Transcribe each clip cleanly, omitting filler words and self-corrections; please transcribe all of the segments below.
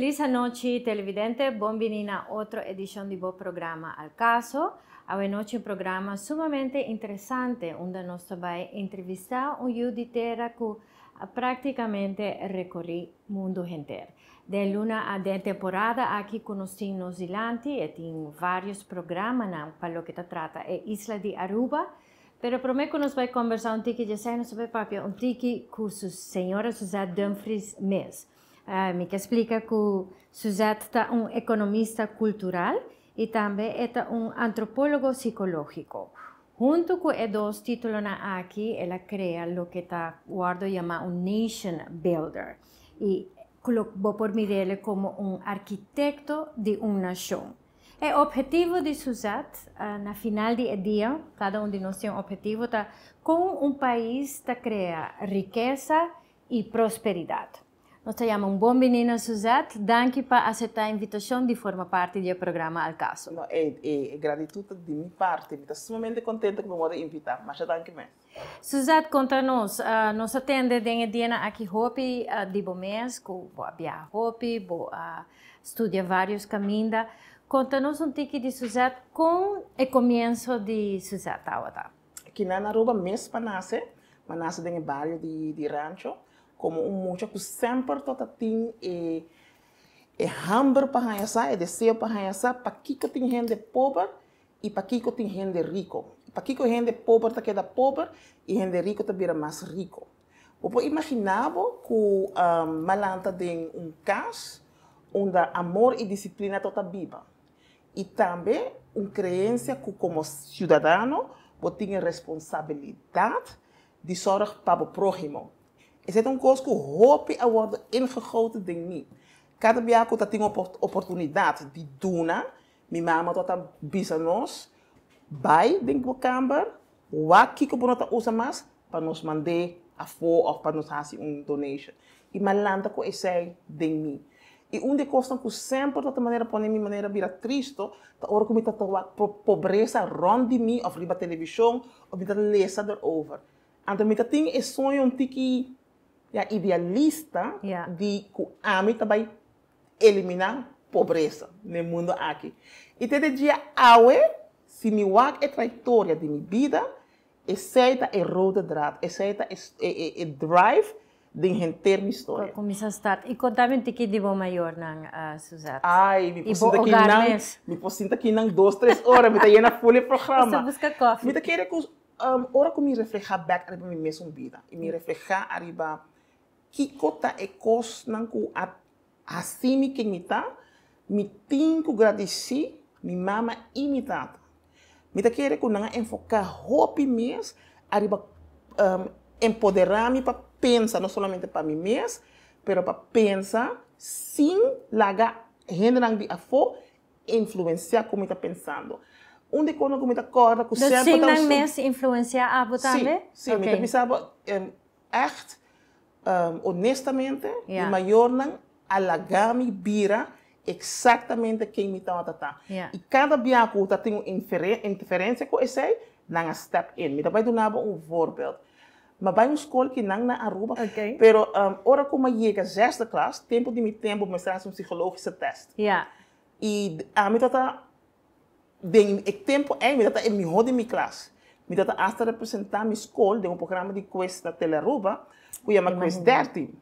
feliz noite, televidente. Bem-vindo a outra edição do programa Al Caso. Hoje um programa sumamente interessante, onde nós vamos entrevistar juditeira que praticamente recorre o mundo inteiro. De luna a de temporada aqui conosco em Nova Zelândia e tem vários programas para o que trata a Isla de Aruba. Pero prometo que nós vamos conversar tiki, já sei, nós vamos papel tiki com a senhora Suzette Dumfries Mes. Me explica que Suzette é economista cultural e também é antropólogo psicológico. Junto com os dois títulos aqui, ela cria o que está guardo chamado Nation Builder. E vou por mirar como arquitecto de uma nação. O objetivo de Suzette, na final do dia, cada de nós tem objetivo, tá, com país que cria riqueza e prosperidade. Nós chamamos bom menino Suzette, danke por aceitar a invitação de formar parte do programa Al Caso. No, gratidão de minha parte, estou sumamente contente que me possa invitar, mas danke mais. Suzette, conta-nos, nós atendemos o dia aqui hopi de mês, que vou viajar hopi, vou estudar vários caminhos. Conta-nos pouco de Suzette com o começo de Suzette. Aqui na Aruba, mês para nascer no bairro de Rancho, como mucho que sempre tem hambre para essa, desejo para essa, para que tem gente pobre e para que tem gente rico. Para que gente pobre está queda pobre e gente rico está vira mais rico. Você imaginava que malanta tem caso onde amor e disciplina está viva. E também uma crença que como cidadão você tem a responsabilidade de sorrir para o próximo. Essa é uma coisa que hoop a worden ingegoten in mim. Cada dia que eu tenho oportunidade de donar, minha mama está business, vai dentro da câmara, o aqui que você usa mais para nos mandar a fora ou para nos fazer uma donation. E malanta que esse é de mim. E das coisas que sempre de maneira põe minha maneira vira triste, a hora que eu estou pobreza rond de mim, ou na televisão, ou me lezer erover. Então, eu tenho esse sonho que idealista de que a mim também eliminar pobreza no mundo aqui. E desde dia se me wak a trajetória de minha vida, aceita a roda draad, aceita a drive de encher minha história. Começa a estar. E conta-me um pouquinho de bom maior, Suzette. Ai, me sinto aqui não 2-3 horas, me está indo na folha programa. Você busca coffee. Me está querendo que hora que me reflejar back arriba minha mesma vida e me reflejar arriba que cota é coisa não que assim me que me tá me tenho que agradecer minha mama imitada me tá querer que não enfocar hopi mesmo arriba empoderar-me para pensar não somente para mim mesmo pero para pensar sem largar gente de afo influenciar como está pensando onde quando eu me acorda que sempre tá sim mesmo influenciar a botar sim me pensava echt honestamente, e maior não alagami vira exatamente quem me está a tratar. E cada dia que eu tenho interferência com esse, não step in. Me vai dar voorbeeld. Maar bij een school que não na Aruba, pero ora como chega sexta classe, tempo de tempo me traz psicologische test. E a mim tá tempo me tá em meu de minha classe. Me tá hasta representar minha escola de programa de quiz na Tele Aruba. Que chama Quiz 13.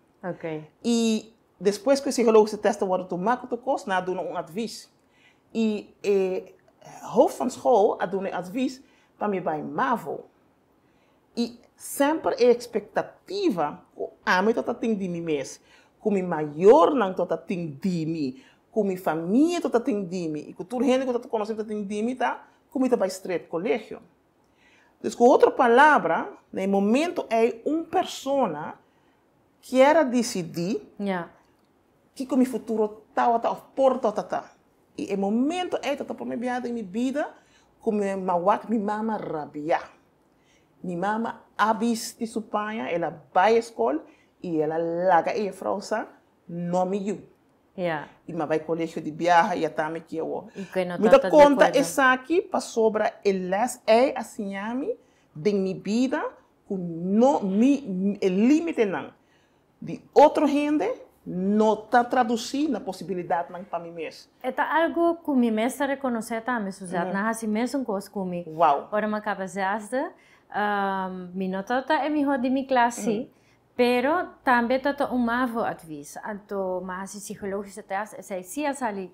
E depois que o psicólogo se testa o tomado do curso, nós damos advies. E hoofd van school dá advies para me vai MAVO. E sempre a expectativa a mim tota tem de mim mesmo, com meu maior não tota tem de mim, com minha família tota tem de mim, e com toda gente que tota conhece tota tem de mim, tá? Como eu vai estreito colégio. Então, com outra palavra, no momento é uma pessoa que era decidir que o meu futuro está por tá. E no momento é para minha vida, como minha mama rabia. Minha mama abis de sua pai, ela vai à escola e ela larga a frausa não me viu. E vai ao colégio de viagem e também que eu. Me dá conta essa aqui para sobra elas é assim a mim de minha vida com não me limite não de outra gente não está traduzindo a possibilidade para mim mesmo. É algo que me mesmo reconhecer também, Suzana. Não assim mesmo coisa comigo. Uau. Ora, uma capacidade, minha nota é melhor de minha classe, pero também tá novo advies. Então, mas psicológico é se ali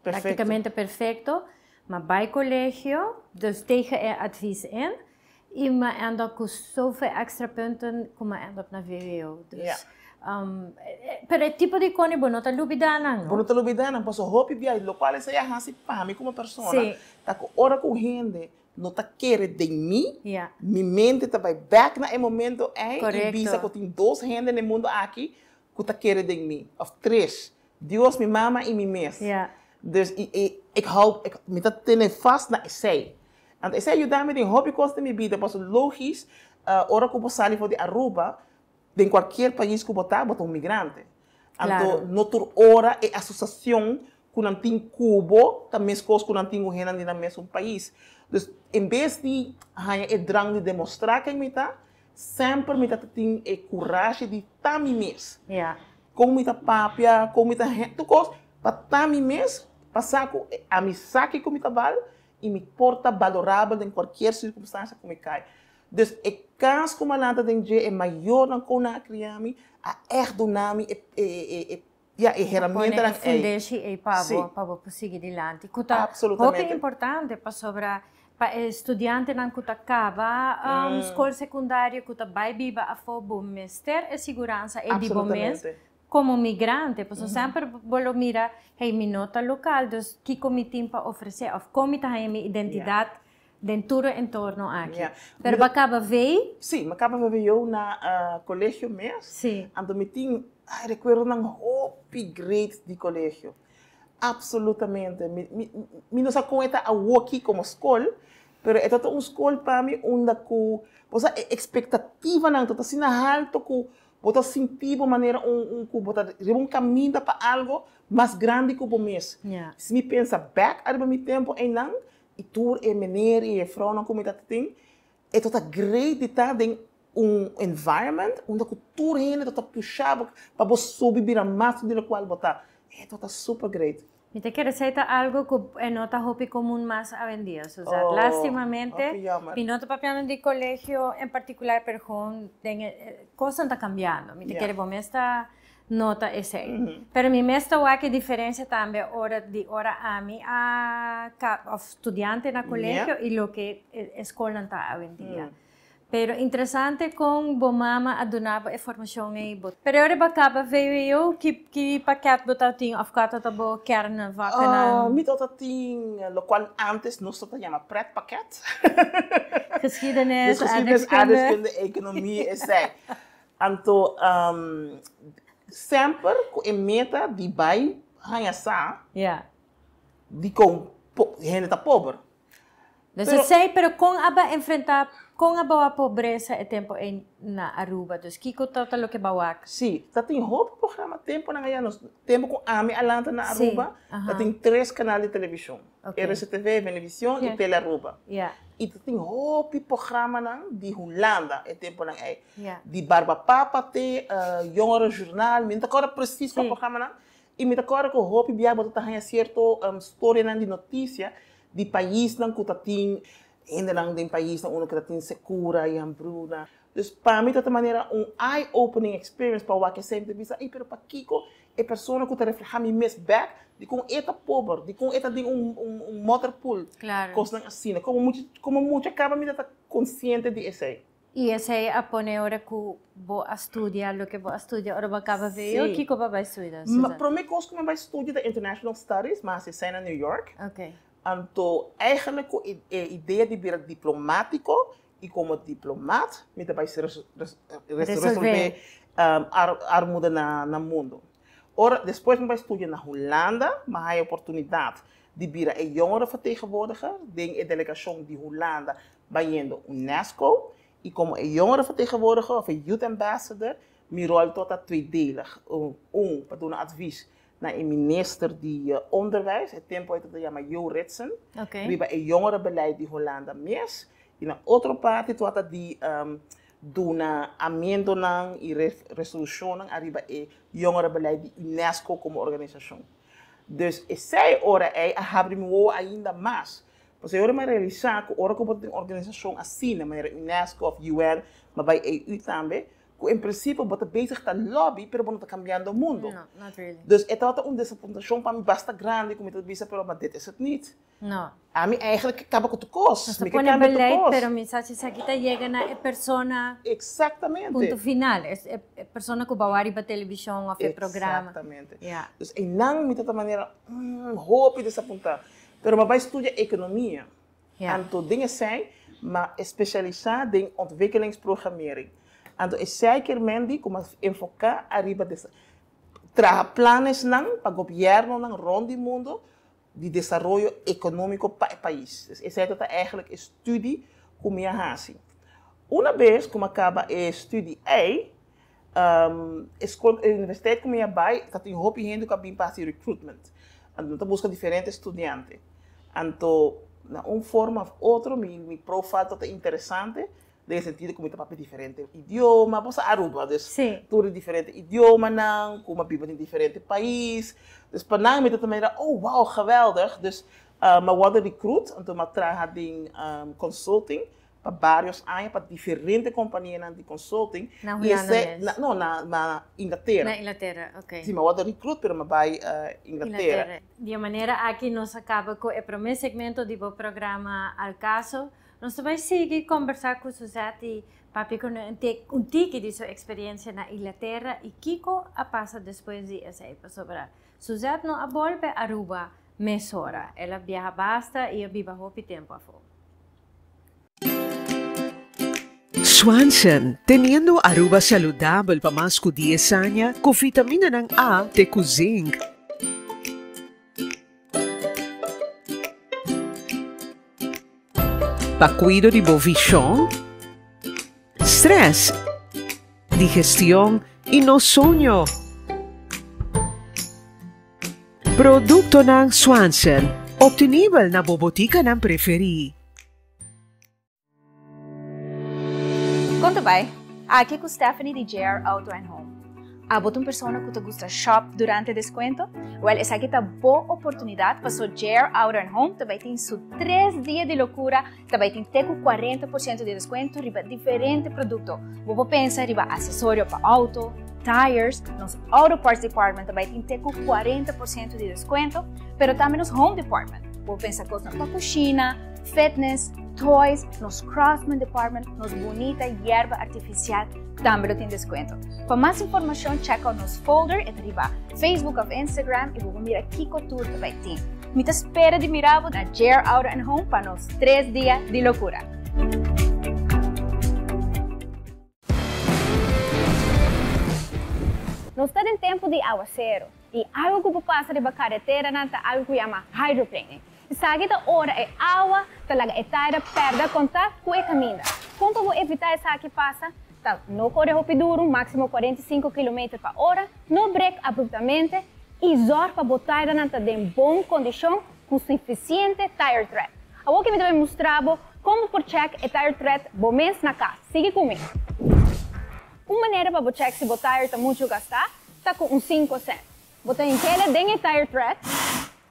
praticamente perfeito, mas vai colégio, dus tegen advies in. E mas ando com zoveel extra punten, como ando na VWO. Dus, pero é tipo de cone bono tá lubidana, não? Bono tá lubidana, posso hopi via lo qual é a hasi para mim como pessoa. Tá com hora com gente, não tá querendo de mim. Mi mente tá vai back na momento e bisa que tem dois gente no mundo aqui que tá querendo de mim, of três. Deus, minha mama e minha mês. Dus ik hou, me tá tendo vast na essay. En essay ajuda me de hobby costa minha vida, posso logisch, hora que eu saio for de Aruba, em qualquer país que eu botar migrante. Então, noutra hora é associação que não tem Cuba, também coisas que não tem o renan no mesmo país. Dus, em vez de ter drang de demonstrar quem me está, sempre me tem coragem de estar me mesmo. Como me está papia, como me está tu coisa, para estar me mesmo, passar com a amizade que me está val e me porta valorável em qualquer circunstância que me cai. Dus a kans como a lata de é maior do que na criame, a do nome é ferramenta da fundação e para seguir adiante. Absolutamente. O que é importante para sobre para estudante não que acaba escola secundária que vai viver a fogo mestre e segurança e de momento como migrante, porque sempre vou mirar hey minha nota local, dus que comitim para oferecer, of como está a minha identidade dentro do entorno aqui. Pero acaba veio? Sim, acaba veio na colégio mesmo. Sim. Então me tinha, recuerdo um hope great de colégio. Absolutamente. Me não sei como é a aqui como escola, pero é uma escola para mim onde você expectativa não está assim alto que você sentir de maneira um caminho para algo mais grande que o mês. Se me pensa back ao meu tempo em não e tur e meneer e vrouw não como dat tem é toda great de estar em environment onde a cultura ainda toda puxada para você subir a massa de qual botar é toda super great. Me te quero receita algo que é nota hobby comum mais hoje em dia, Suzana. Lastimamente, mi nota papel de colégio em particular, pero coisas estão cambiando. Me te quero bom esta nota esse. Pero mi mesta o que diferença também hora a mim a estudante na colégio e lo que escola está hoje em dia. Pero interessante com bo mama adunava informação e bot. Pero ora bacaba veio eu que paquete botar tinha of kata tabo kern vakana. Me tota tinha lo qual antes nós só chama pret pakket. Geschiedenis, aardrijkskunde, economie e sei. Então sempre com a meta de vai ganhar de com gente tá pobre. Dus sei pero com aba enfrentar com a pobreza é tempo na Aruba, dus kiko tota lo que bawak. Sim, tá tem outro programa tempo na ganhar tempo com a Alanta na Aruba, tá tem 3 canais de televisão, RCTV, Venevisión e Tele Aruba. E tem outro programa na de Holanda, é tempo na de Barba Papa te jongeren jornal, me tá agora preciso o programa na e me tá agora com hope biaba tá ganhar certo história na de notícia de país não que tá tem ainda não tem país não que tem segura e hambruna. Dus para mim de maneira eye-opening experience para o que sempre visa e pero para Kiko é pessoa que te refleja me mes back de com eta pobre de com eta de motor pool coisa assim como muito acaba me tá consciente de isso. E esse a pone hora que vou estudar o que vou estudar ora acaba ver o que vai estudar. Para mim coisa que eu vai estudar International Studies mas é na New York. Então, eigenlijk a ideia de vir diplomático e como diplomata, me vai resolver armuda no mundo. Ora, depois me vai estudar na Holanda, mas há a oportunidade de vir a jongere vertegenwoordiger, de a delegação de Holanda bij a UNESCO, e como a jongere vertegenwoordiger of a youth ambassador, mijn rol tot tweedelig. Para doen advies naar een minister die onderwijs, het tempo uit het chama Jo Ritsen, die bij een jongerenbeleid die Hollanda mes, en een andere parte tot die doen amendementen e resoluções arriba e jongerenbeleid de UNESCO como organização. Dus essa hora abrimos ainda mais. Você ora mais realizar que ora como tem organização assim, na maneira UNESCO ou UN, mas vai EU também, que em princípio bota bezig tá lobby, pero não tá cambiando o mundo. No, not really. Dus é tota desapontação para mim basta grande, como eu disse, pero mas dit is het niet. No. A mim eigenlijk acaba com o custo. Se pone beleid, pero mensaje aqui chega na persona. Exatamente. Ponto final. É persona que bawari ba televisão ou programa. Exatamente. Yeah. Dus en não me de maneira hoop desapontar. Pero mas vai estudar economia. Yeah. En to dingen zijn, maar specialisar in ontwikkelingsprogrammering. En to is zeker men die como enfocar arriba dessa. Traga planos não para governo não rond die mundo de desenvolvimento econômico para o país. Dus essa é eigenlijk een studie como je haast. Uma vez como acaba a studie a universiteit como je bij, dat je hoop je com a parte de recruitment. Então busca diferentes estudiantes. Então, na forma ou outra, meu profile está interessante, no sentido que eu tenho diferente idioma, você Aruba, tudo diferente idioma, não, como vive em diferente país. Dus para mim, eu também era, oh, wow, geweldig. Dus, eu word recruit, então eu trabalho em consulting, para vários anos, para diferentes companhias de consulting. Na Inglaterra. Na Inglaterra, ok. Sim, eu word recruit, mas eu vou Inglaterra. De maneira, aqui nós acaba com o primeiro segmento do programa Al Caso. Nós vamos seguir conversar com Suzette e papi com um tique de sua experiência na Inglaterra e Kiko a passa depois de essa sobre Suzette não volta a Aruba mesora. Ela viaja basta e vive pouco tempo a fora. Swanson, teniendo Aruba saludable para más de 10 años, con vitamina ng A de zinc. Pa cuido de visión, stress, digestión y no sueño. Produkto ng Swanson, obtenible na bobotika ng preferi. Conta bem, aqui com Stephanie de JR Auto and Home. Há uma pessoa que te gusta shop durante desconto? Well, essa aqui é uma boa oportunidade para o JR Auto and Home. Também tem seus 3 dias de loucura. Também tem 40% de desconto riba diferente produto. Vou pensar riba acessório para auto, tires, nos auto parts department também tem 40% de desconto. Pero também nos home department. Vou pensar coisas para cozinha, fitness, toys, nos Craftsman Department, nos bonita hierba artificial, também tem desconto. Para mais informação, checa nos folder e arriba Facebook ou Instagram e vamos mirar Kiko Tour também tem. Me espera de mirar na JR Auto and Home para nos 3 dias de loucura. Nós estamos em tempo de aguaceiro e algo que passa de carretera nata algo que chama hydroplaning. Sa kita ora é água, talaga é taira perda contato com o caminho. Como para evitar essa que passa, tá, não corre rapiduro, máximo 45 km/h, não break abruptamente e zor para botar nata em boa condição com suficiente tire tread. Agora que me também mostrava como por check o tire tread bom mês na casa. Siga comigo. Uma maneira para check se o tire está muito gastar, tá com 5 cents. Botar em tela dentro o tire tread.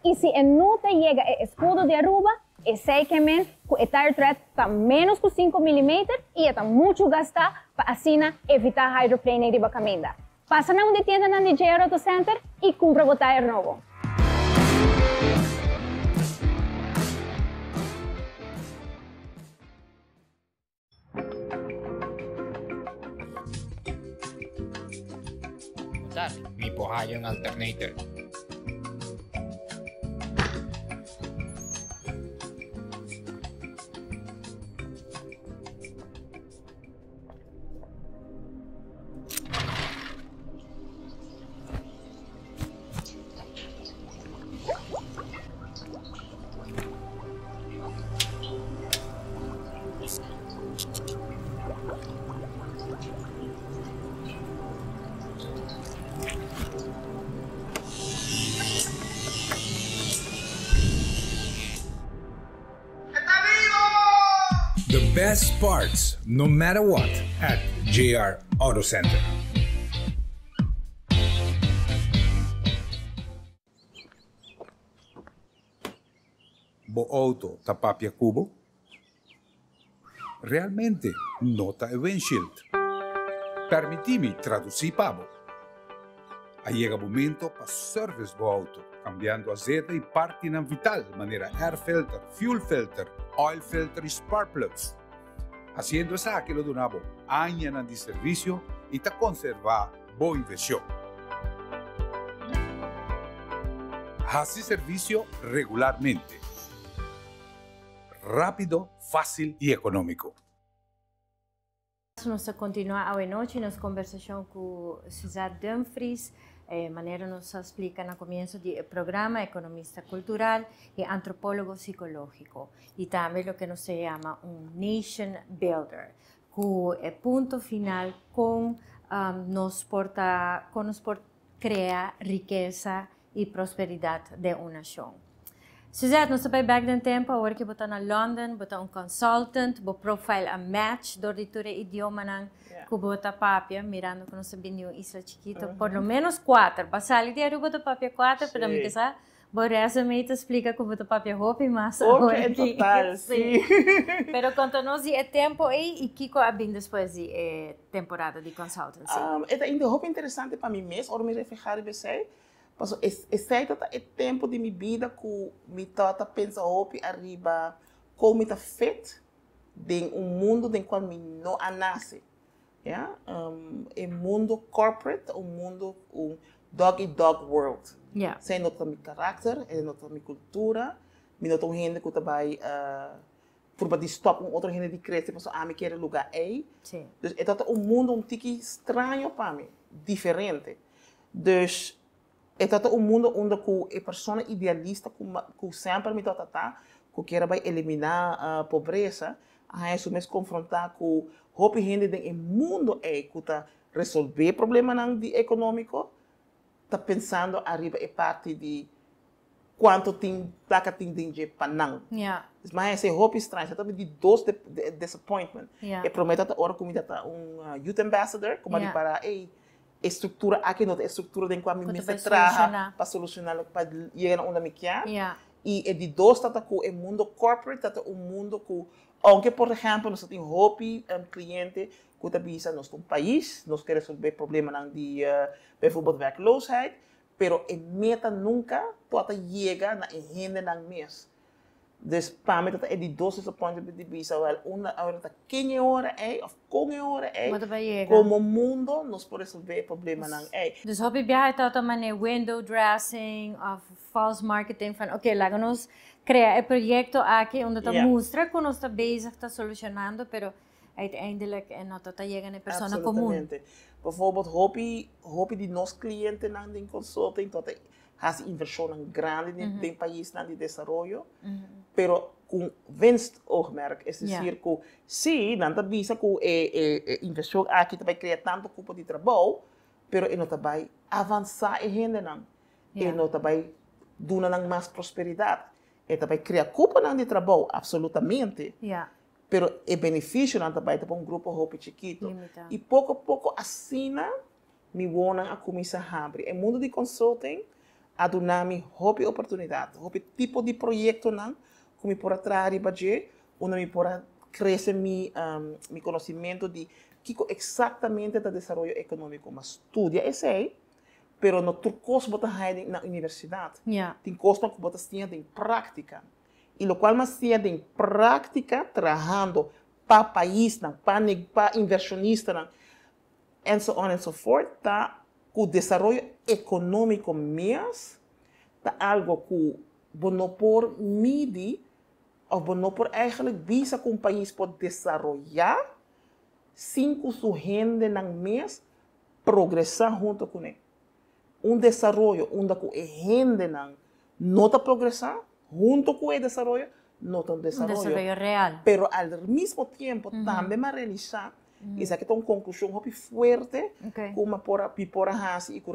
E se não te chega o escudo de Aruba, é sequamente que o tire tread está menos que 5 mm e está muito gastar para assim evitar hydroplaning de caminho. Passa na onde tienda na JR Auto Center e compra o tire novo. May pohayong alternator. best parts, no matter what, at JR Auto Center. Bo auto tapapia cubo? Realmente nota e windshield. Permitimi traduzir pabo. Llega momento para service bo auto, cambiando azeite e parte na vital, maneira air filter, fuel filter, oil filter e spark plugs. Haciendo esa que lo donavo años de servicio y te conserva boa inversión. Hace servicio regularmente. Rápido, fácil y económico. Nós continuamos a noite nossa conversação com Suzette Dumfries, maneira nos explica no começo do programa, economista cultural e antropólogo psicológico, e também o que nos chama nation builder, que é ponto final com nos porta criar riqueza e prosperidade de uma nação. Suzette, nós estamos back no tempo, agora que botar na London, botar consultant, bo profile a match, door die toere idioma nang, que bota papia, mirando que nós sabemos isla chiquito, por lo menos 4, basali de aruba do papia 4, pero me quesa, bo resume te explica que bota papia hopi mas agora é total, sim. Pero conta-nos o tempo aí e Kiko abin depois de temporada de consultancy. É ainda hopi interessante para mim mesmo, ora me reflejar e pensar. Paso, é tempo de minha vida que me tata pensa hopi arriba como me tá feito em mundo em qual me não nasce, yeah? Mundo corporate, mundo dog e dog world. Yeah. Sem nota meu caráter, nota minha cultura, me nota gente que vai por de stop outra gente de crescer, paso me quer lugar aí. Sim. Dus é mundo tique estranho para mim, diferente. Dus é mundo onde a pessoa idealista que sempre me trata, que quer eliminar a pobreza, a isso mesmo confrontar com o gente do mundo que está resolver problema econômico, está pensando arriba a parte de quanto tem placa tem dinheiro para não. Mas esse hope estranho, está de dois disappointment. E prometo a hora que me dá youth ambassador, como para estrutura aqui não é estrutura de qual me traga para solucionar para chegar onde me quer e é de dois tata com o mundo corporate tata mundo com aunque por exemplo nós temos hobby cliente que está bisa nós país nós quer resolver problema de bijvoorbeeld werkloosheid pero a meta nunca pode chegar na agenda ng mês. Dus para mim é de dois disappointment de bisa wel hora quem hora é of com hora é como mundo nós pode resolver problema não é. Dus hobby biar tá também window dressing of false marketing van laga nos criar projeto aqui onde tá mostra que nós tá bezig tá solucionando, pero uiteindelijk não tá chegando a pessoa comum. Bijvoorbeeld hobby die nos cliënten na den consulting tot has inversão grande em país de desarrollo, pero com winstoogmerk, é decir, que sim, não está bisa que a inversão aqui vai criar tanto cupo de trabalho, pero não vai avançar e rende não, e não vai dar mais prosperidade, e vai criar cupo de trabalho, absolutamente, pero o benefício não vai ter grupo hope chiquito, e pouco a pouco assim, me vão a começar a abrir. O mundo de consulting a donami hopi oportunidade, hopi tipo de projeto não, como por atrair budget, onde me por crescer mi conhecimento de que exatamente da desenvolvimento econômico, mas estudia esse aí, pero no turcos bota haiding na universidade, tem costa que bota tinha de prática, e lo qual mas tinha de prática trabalhando para país não, para inversionista não, and so on and so forth, tá o desenvolvimento econômico mesmo é algo que não por medir ou não por eigenlijk visa que um país pode desenvolver sem que sua gente não mesmo progressar junto com ele. Desenvolvimento onde a gente não está progressar junto com o desenvolvimento, não está desenvolvimento real. Pero ao mesmo tempo também me realizar isso aqui é uma conclusão muito forte, como para e que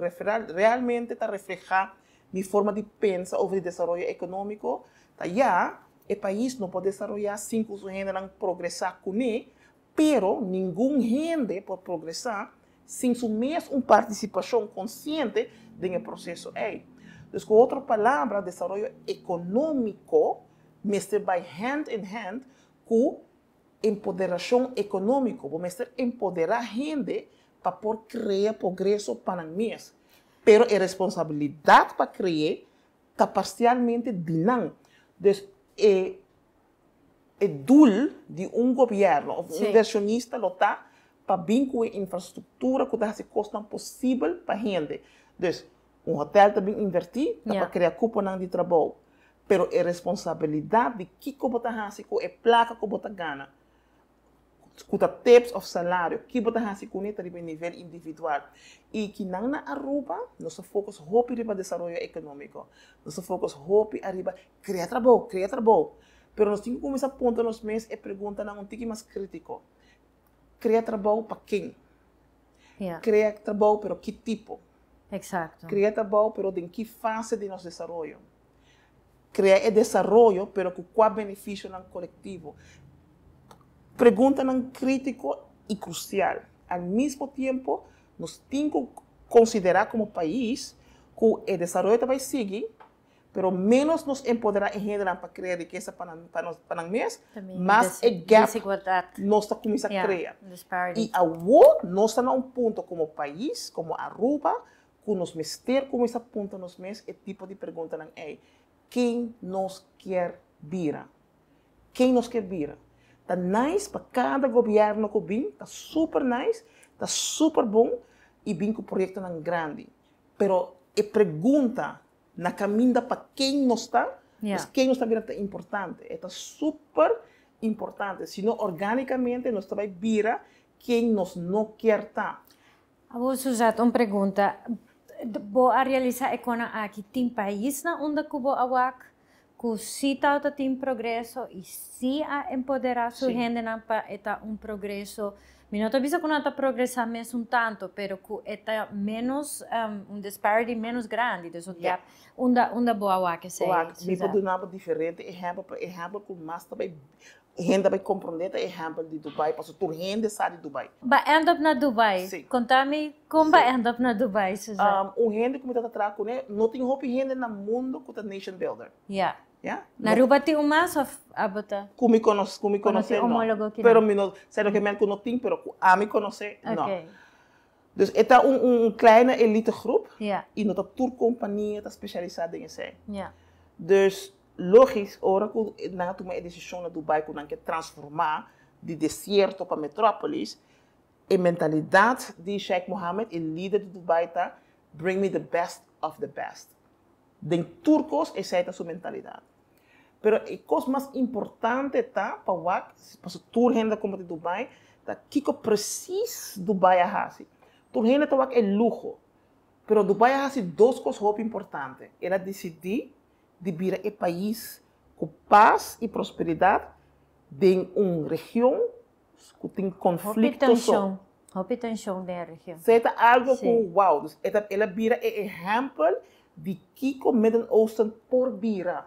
realmente está reflejar minha forma de pensar sobre o desenvolvimento econômico, tá já o país não pode desenvolver sem que os gente não progressar com ele, pero nenhum gente pode progressar sem sua mesma participação consciente no processo. Então, com outra palavra, desenvolvimento econômico mestre vai hand in hand com empoderação econômica, mestre empoderar gente para por criar progresso para nós. Pero a responsabilidade para criar está parcialmente de não. Então, o doel de governo ou inversionista está para vincular infraestrutura que está se custa possível para a gente. Então, hotel também invertir para criar cupom de trabalho. Pero a responsabilidade de que você faz com a placa que você ganha, com os tips of salário, que você faz com isso a nível individual. E que não na Aruba, nós focamos muito no desenvolvimento econômico. Nós focamos muito no criar trabalho. Pero nós temos que começar a ponto nos meses e perguntar um pouco mais crítico. Criar trabalho para quem? Criar trabalho, pero que tipo? Exato. Criar trabalho, pero em que fase de nosso desenvolvimento? Criar o desenvolvimento, pero com qual benefício no coletivo? Pergunta não crítico e crucial. Ao mesmo tempo, nós temos que considerar como país que o desenvolvimento vai seguir, pero menos nos empoderar em geral para criar riqueza para nós, mas o gap nós está começando a criar. E agora nós estamos a ponto como país, como Aruba, que nós mestres começam a ponto nos meses e tipo de pergunta não é quem nos quer vir? Quem nos quer vir? Está nice para cada governo que vem, está super nice, está super bom e vem com o projeto não grande. Pero a pergunta na caminho para quem nós está, quem nós está virando é importante. Está super importante. Senão, organicamente, nós vai virar quem nós não quer estar. Vou usar uma pergunta. Vou realizar aqui tem país na onde que vou awak, que se está tem progresso e se a empoderar sua gente para eta progresso. Não estou dizendo que não está progressando mesmo tanto, pero que está menos disparity menos grande, então onde boa awak sei. Me pode dar diferente exemplo que mais também gente vai compreender exemplo de Dubai, porque tu gente sai de Dubai. Vai end up na Dubai. Conta-me como vai end up na Dubai, Suzana. Gente que me está atrás com ele, não tem roupa gente no mundo que é nation builder. Na Aruba tem mais ou abota? Como me conhece, não. Pero me não, sei que me não tem, pero a me conhece, não. Dus é kleine elite groep e não tour companhia está especializada em isso. Dus logisch, ora que na tomar a decisão na Dubai que não quer transformar de deserto para metrópolis, a mentalidade de Sheikh Mohammed, o líder de Dubai, tá bring me the best of the best. Den turcos essa é a sua mentalidade. Pero a coisa mais importante tá para o tour gente como de Dubai, tá que precisa Dubai a fazer. Tour gente tá é luxo, pero Dubai a fazer duas coisas muito importantes. Ela decidir de virar um país com paz e prosperidade em uma região que tem conflitos. Houve tensão na região. Isso é algo que, uau, ela vira um exemplo de que o Midden-Oosten por vira.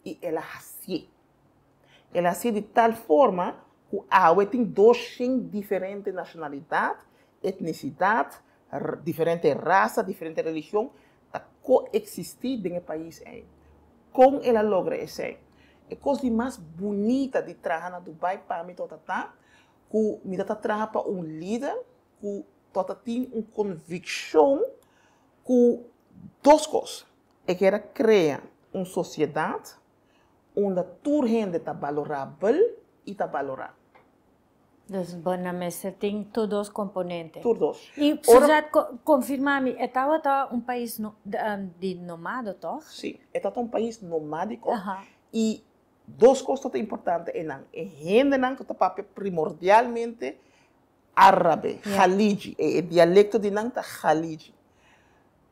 E ela fazia de tal forma que tem duas diferentes nacionalidades, etnicidade, diferente raça, diferente religião, para coexistir no país. Como ela logra isso? A coisa mais bonita de trabalhar na Dubai para mim que me trabalha para líder que tem uma convicção que duas coisas. É que ela cria uma sociedade onde toda gente está valorável e está valorada. Então, na mesa tem todos os componentes. Todos. E já confirma-me, estava país de nomado, toch? Sim, é um país nomádico. E duas coisas importantes. A gente está primordialmente árabe, Khaliji. O dialecto de Nang está Khaliji.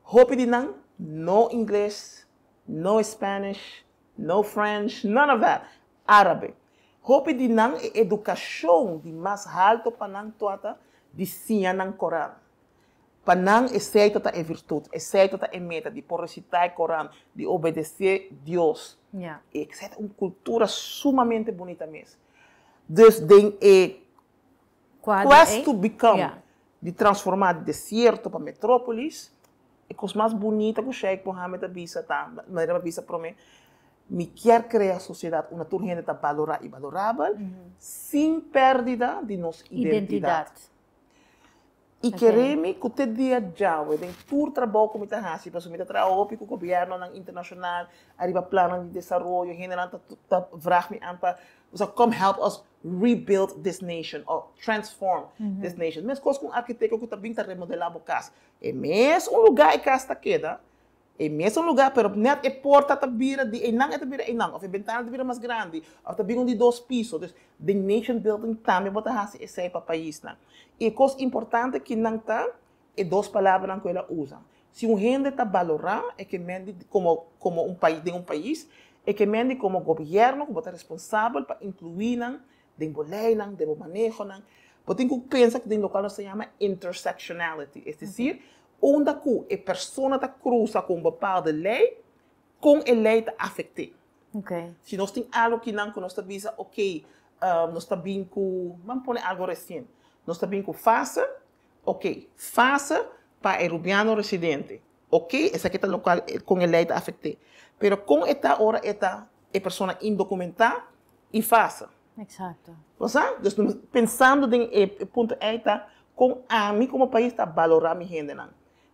Hope de Nang, no inglês, no Spanish, no French, none of that. Árabe. Hope de Nang é educação de mais alto para Nang toata de Sia Nang Coral. Panang esse tota é virtude, esse tota é meta de por recitar o Corão, de obedecer Deus. Yeah. É uma cultura sumamente bonita mesmo. Dus den quest to become, de transformar de deserto para metrópolis, é a coisa mais bonita que o Sheikh Mohammed Abisa tá, maneira Abisa promete. Me quer criar sociedade, uma turma que valorar e valorável, sem perda de nossa identidade. E queremos que o dia já, tem todo trabalho que está fazendo, para assumir o trabalho com o governo internacional, arriba plano de desenvolvimento, general está vrag para, come help us rebuild this nation, or transform this nation. Mas coisas com arquiteto que está bem remodelar a casa. É mesmo lugar que casa queda. É mesmo lugar, pero net é porta tá vira de enang é vira enang, ou a ventana tá vira mais grande, ou tá vira de 2 pisos. Dus the nation building também bota hasi esse para país na. E coisa importante que não tá é 2 palavras que ela usa. Se gente tá valorar é que mende como um país de um país, é que mende como governo que bota responsável para incluir nan, de bolei nan, de manejo nan. Botem que pensa que tem local se chama intersectionality, é decir, onde a pessoa está cruza com uma bepaalde lei, com a lei está afetada. Okay. Se nós temos algo que não nos avisa, ok, nós estamos bem com, vamos pôr algo recente, nós estamos bem com FASA, ok, FASA para o rubiano residente, ok, essa aqui está local com a lei está afetada. Mas com esta hora, a pessoa indocumentada e FASA. Exato. Então, pensando em ponto aí, tá, com a mim como país está valorar minha gente não.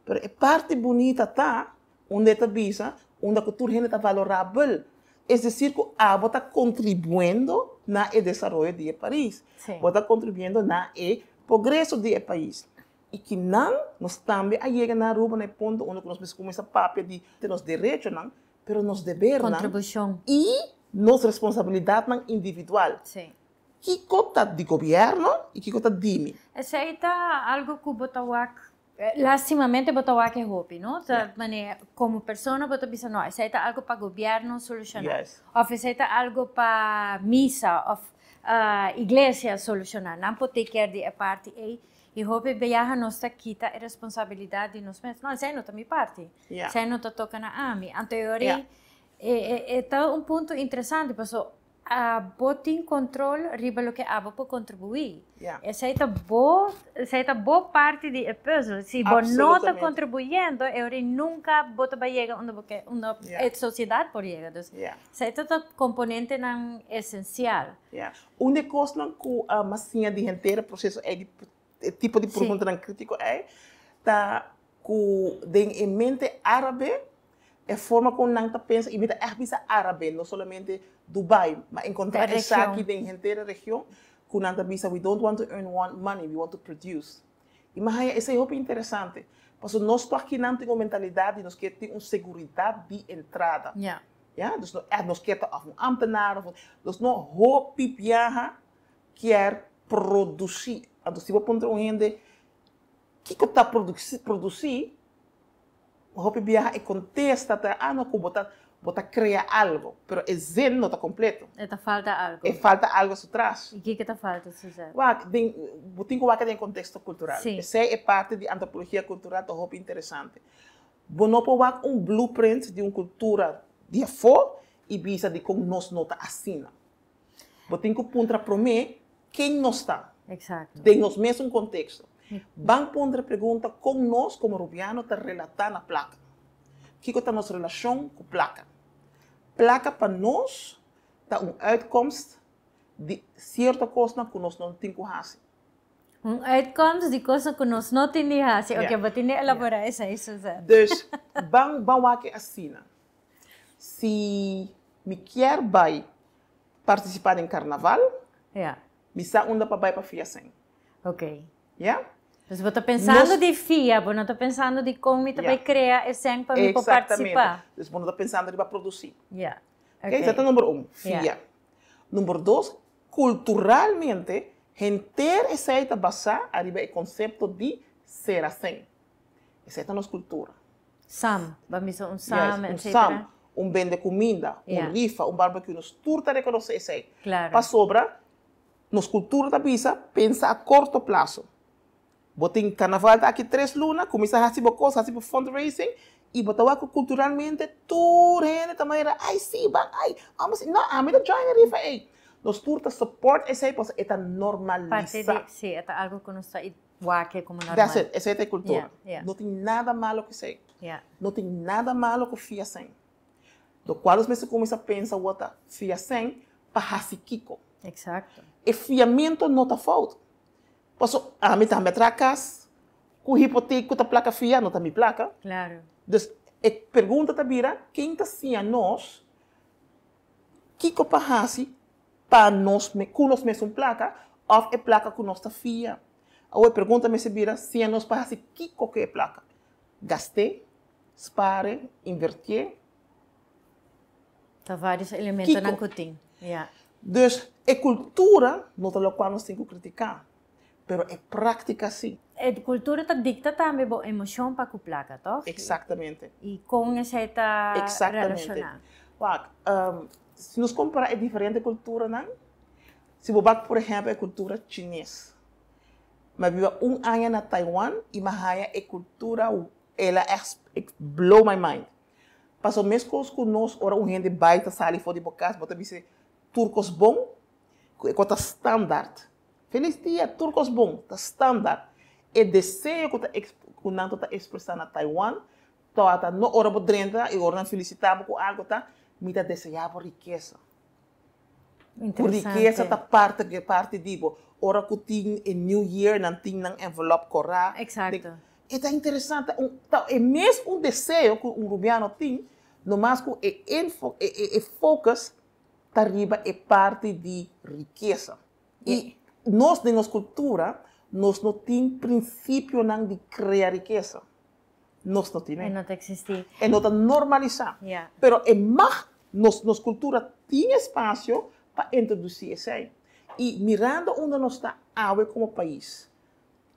Pero a parte bonita tá onde está visa, onde a cultura gente está valorável. É decir, que a está contribuindo na desenvolvimento do país. Está contribuindo na progresso do país. E que não, nós também chegamos na rua, no ponto onde nós começamos a papel de nos direitos não, pero nos deveres não. Contribuição. E nossa responsabilidade não individual. Sim. Que cota de governo e que cota de mim. Esse aí tá algo que o Botawak, lastimamente Botawak é hobby, não? Como pessoa, Botawak pensa, não, esse aí tá algo para o governo solucionar. Yes. Ou esse aí tá algo para missa, ou igreja solucionar. Não pode ter de a parte aí. E hobby viaja nossa quita a responsabilidade de nós mesmos. Não, esse aí não tá minha parte. Esse aí não tá tocando a mim. Anterior, é um ponto interessante, porque botin controle riba lo que abo por contribuir. Essa é a boa parte do puzzle. Se você não está contribuindo, eu nunca bota para chegar onde a sociedade pode chegar. Essa é o componente essencial. Uma coisa que a massinha de gente processo é tipo de pergunta crítico é que em mente árabe é a forma como não pensa e meta é árabe, não somente Dubai, mas encontrar essa aqui em inteira região, que não pensa we don't want to earn money, we want to produce. E mas isso é muito interessante, porque nós aqui não temos mentalidade, nós queremos ter uma segurança de entrada. Dus nós queremos um ambtenaar, nós não hopi viaja quer produzir. Então se você põe gente que está produzir hopi viaja e contesta não como botar criar algo, pero o zen não está completo. Falta algo. Falta algo atrás. E o que está falta, Suzette? Tem que ter contexto cultural. Essa é parte de antropologia cultural, que é muito interessante. Não pode ter blueprint de uma cultura de fora e visa de como nós não está assim. Você tem que apontar para mim quem nós está. Exato. Tem nós mesmo contexto. Vamos pôr a pergunta como nós, como rubiano, está relatando na placa. O que é a nossa relação com a placa? Placa para nós está uma uitkomst de certa coisa que nós não temos que fazer. Uma uitkomst de coisa que nós não temos que fazer. Ok, vou ter que elaborar isso aí, Suzette. Dus, vamos aqui assim. Se me quer participar em carnaval, me sa onda para vai para fiação. Ok. Mas você está pensando de FIA, você não está pensando de como você vai criar esse sangue para mim participar. Você não está pensando de produzir. Okay. Esse é o número 1, FIA. Número 2, culturalmente, gente aceita basar arriba o conceito de ser assim. Essa é a nossa cultura. Sam, vamos dizer sam, etc. Sam, bem de comida, rifa, barbecue, nós tudo reconhecer isso aí. Claro. Para sobra, nossa cultura da visa pensa a curto prazo. Botem carnaval aqui 3 lunas, começa a fazer coisas, a fazer fundraising, e botar culturalmente, tudo gente da maneira, ai sim, ai, não, a minha join rifa, ai. Nós turta support essa aí, porque é normalizar. Sim, é algo que nós está igual como normal. That's it, essa é a cultura. Yeah. Não tem nada malo que sei. Yeah. Não tem nada malo que fia sem. Do qual os meses começam a pensar, outra fia sem, para fazer kiko. Exato. E fiamento não está falta. Posso, a mim também tracas, com hipoteca, com a placa fia, não está minha placa. Claro. Então, a pergunta também, quem está assim a nós, kiko para fazer, para nós, com nós mesmos placa, ou é placa com nós está fia. A pergunta me vira, se a nós para fazer kiko que é placa. Gastei, spare, invertir. Há vários elementos na cozinha. Yeah. Então, a cultura, não é o qual nós temos que criticar, mas é prática sim. A cultura dicta também a emoção para a placa, tá? Exatamente. E com essa está relacionada. Se nos comparar, é diferente a cultura, não? Se você, por exemplo, a cultura chinesa. Mas viva ano na Taiwan e a cultura, ela blow my mind. Passou mesmo com nós, ora gente baita sali fora de bocas, bota dizer turcos bom, que tá standard. Feliz dia, turcos bom, tá standard. E desejo que não tá expressando na Taiwan, tá no ora bodrenta e ora felicitava com algo tá, me tá desejava riqueza. Por riqueza tá parte digo, ora que tem em New Year não tem nang envelope corra. Exato. É interessante, é mesmo desejo que rubiano tem, no mais que o foco arriba é parte de riqueza. E nós, de nossa cultura, nós não temos princípio de criar riqueza. Nós não temos. Não existe. É não normalizar. Yeah. Pero é mais, nossa cultura tem espaço para introduzir isso aí. E mirando onde nós está como país,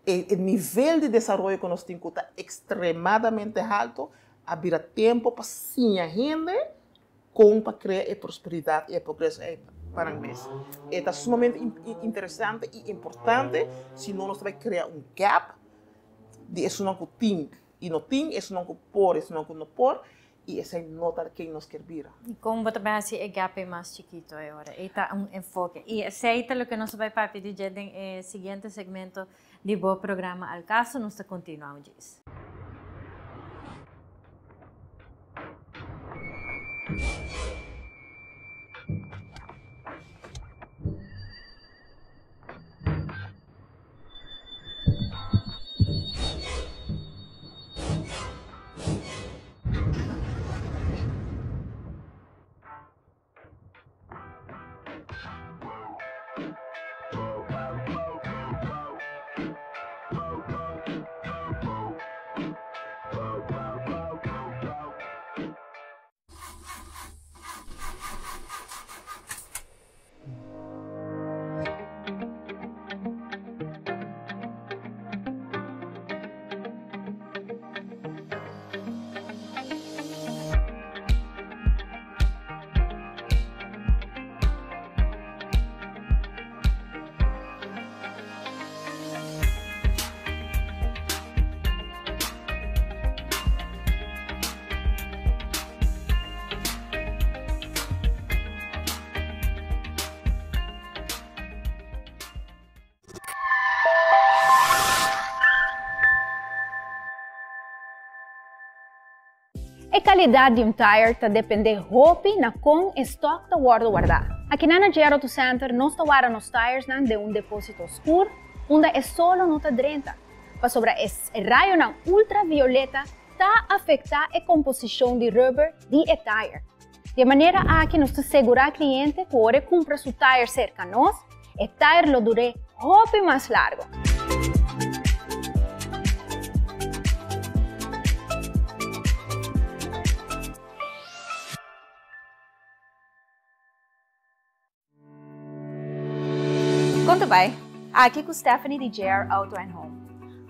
o nível de desenvolvimento que nós temos está extremadamente alto, haverá tempo para sim a gente para criar a prosperidade e a progresso para nós. É sumamente interessante e importante, senão nós vamos criar gap de isso não que tem e não tem, isso não que pôr, isso não que não pôr, e essa é nota que nós queremos vir. E como também assim, o gap é mais chiquito agora, está enfoque. E esse é o que nós vamos pedir no seguinte segmento do programa Al Caso, nós continuamos isso. A qualidade de tire depende de roupa na com estoque da guardar. Aqui na Geo Auto Center, nós guardamos os tires de depósito escuro, onde é só nota 30. Para sobre esse raio ultravioleta, afeta a composição de rubber de tire. De maneira a que nos assegurar cliente que ora compra seu tire cerca a nós, o tire lo dure roupa mais largo. Conta bem, aqui com Stephanie de Geo Auto and Home.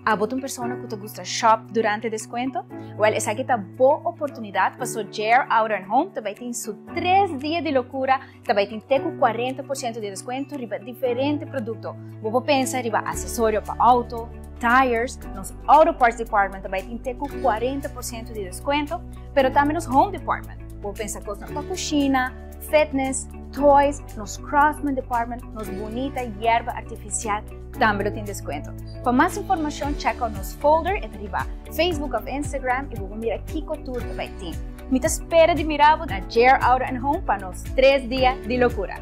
Há uma pessoa que te gusta shop durante desconto? Well, essa aqui é uma boa oportunidade para o Geo Auto and Home. Também tem seus 3 dias de loucura. Também tem com 40% de desconto riba diferente produto. Você pensa riba acessório para auto, tires, nos auto parts department também tem com 40% de desconto, pero também nos home department. Vou pensar coisas para cozinha, fitness, toys, nos Craftsman Department, nos bonita hierba artificial, também tem desconto. Para mais informação, check out nos folder, e arriba Facebook ou Instagram, e vou mirar Kiko Tour também tem. Me espera de mirar na JR Auto and Home para nos 3 dias de loucura.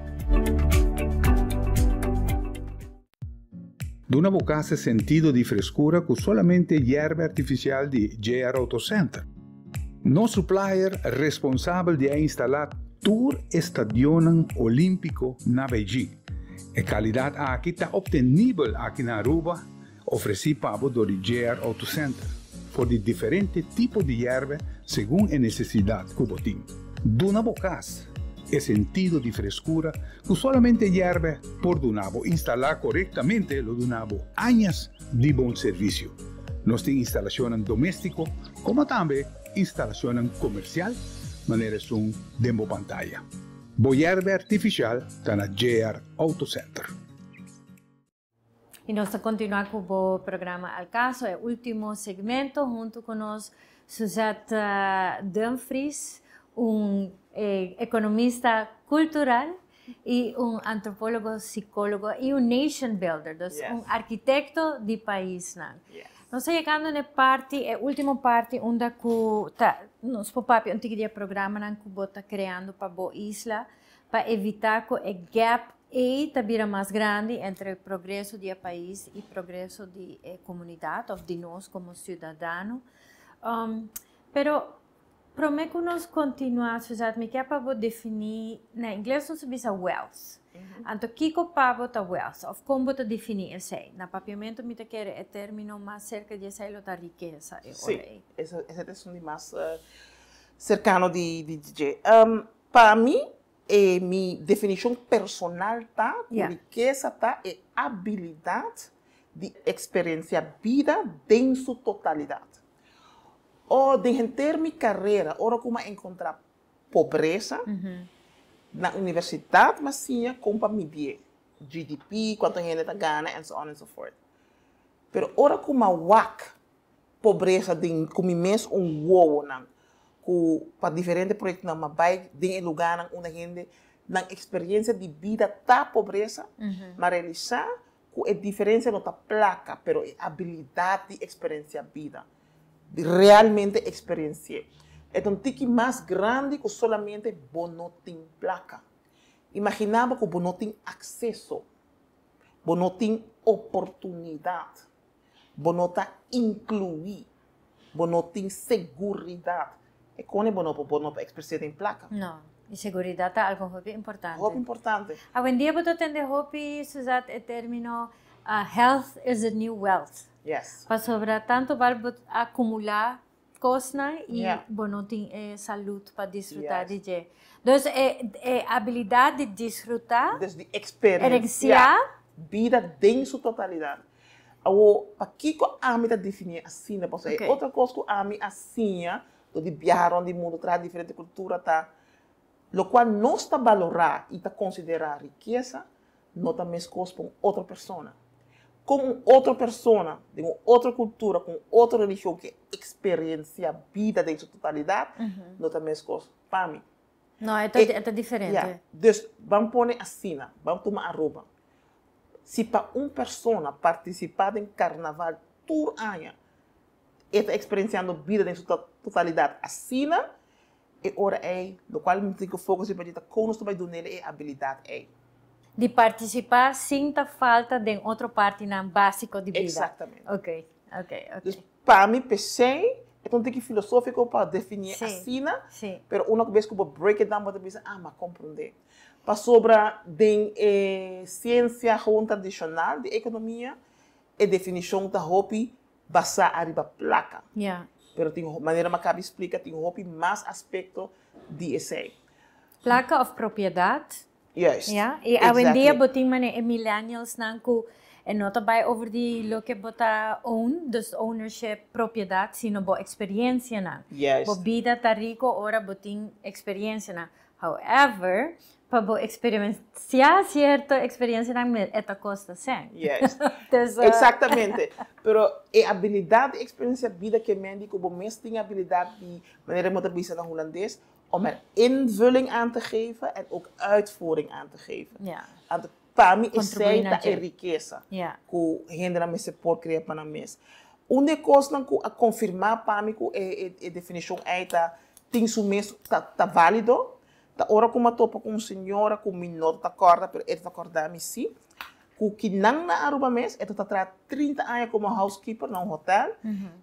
Duna Bocassa sentido di frescura con solamente hierba artificial di JR Auto Center. No supplier responsabile di installare Tour Stadion Olímpico na Beijing. E qualidade aqui está obtenível aqui na Aruba, oferecido do JR Auto Center, por de diferentes tipos de hierba segundo a necessidade que você tem. Duna Bocassa é sentido de frescura que solamente hierba por Dunabo instalar corretamente lo Dunabo años de bom serviço. Nós temos instalação doméstico, como também instalação comercial, maneira som demo pantalla. Hierba artificial está na JR Auto Center. E nós continuamos com o programa Al Caso, é o último segmento, junto com nós, Suzette Dumfries, economista cultural e antropólogo, psicólogo e nation builder, arquitecto de país. Nós chegando na parte, a última parte, onde nós popamos um tipo de programa que está criando para a isla, para evitar que o gap vira mais grande entre o progresso do país e o progresso da comunidade, ou de nós como cidadãos. Pero prometo que nós continuamos, me quer para definir, na inglês não se diz wealth. Então, Kiko pavo ta wealth, of como te definir esse? Na papiamento me te quer o termino mais cerca de essa da riqueza. Sim, esse é um mais cercano de DJ. Para mim, minha definição personal tá, riqueza tá, é habilidade de experienciar vida em sua totalidade. Ou de ter minha carreira, ora como encontrar pobreza na universidade, mas sim como para me ver GDP, quanto gente está ganhando, and so on and so forth. Pero ora como pobreza de como mesmo wow para diferentes projetos na vai de lugar onde a gente na experiência de vida tá pobreza, mas realizar que a diferença não tá placa, pero a habilidade de experienciar vida. De realmente experienciar. É um tique mais grande que solamente não tem placa. Imaginava que não tem acesso, não tem oportunidade, não está incluído, não tem segurança. É quando não expressar em placa. Não, e segurança é algo muito importante. Muito importante. Hoje em dia, você tem de usar o termo health is a new wealth. Yes. Para sobrar tanto, vai acumular coisas e não tem saúde para desfrutar de je. Então, a habilidade de desfrutar, de experienciar vida em sua totalidade. Para que a mim definir assim, porque outra coisa que a mim assim, de viajar de mundo, traz diferente cultura, tá? O qual não está valorar e está considerar riqueza, não está mesmo coisa para outra pessoa. Com outra pessoa, de uma outra cultura, com outra religião que experiencia a vida em sua totalidade, não está mesmo coisa para mim. Não, é diferente. Então, vamos pôr assim, vamos tomar a roupa. Se para uma pessoa participar em carnaval todo ano, está experienciando a vida em sua totalidade assim, é hora no qual me tem que focar para dizer como nós vai doar a habilidade de participar sem a falta de outra parte básica de vida. Exatamente. Ok. Então, para mim, pensei, é um tique filosófico para definir assim, mas uma vez que eu break it down, eu vou dizer, mas compreender. Para sobre ciência tradicional de economia, a definição da hobby baseada arriba placa. Pero tem maneira que eu explica, tem hobby mais aspecto de esse. Placa of propriedade. Yes. Ja, e hoje em dia botem millennials nanku não trabalha over lo que bota own, dus ownership, propriedade, sino bo experiência na. Yes. Bo vida tá rico, ora botem experiência na. However, para experienciar cierta experiencia en esta costa, ¿sí? Yes. Dus, Exatamente. Pero a habilidade de experiencia vida que médico, o meest tem habilidade de wanneer moet er naar Hollandees om er invulling aan te geven en ook uitvoering aan te geven. Ja. Para mim, isso é riqueza. Ja. Que a gente pode criar para nós. Onde coisa que a confirmar para mim que a definição aí tem su mesmo tá válido. Da hora como eu topo com senhora com minuto tá corda, pero ele tá acordar me sim. Que não na Aruba mês, ele tá traz 30 anos como housekeeper num hotel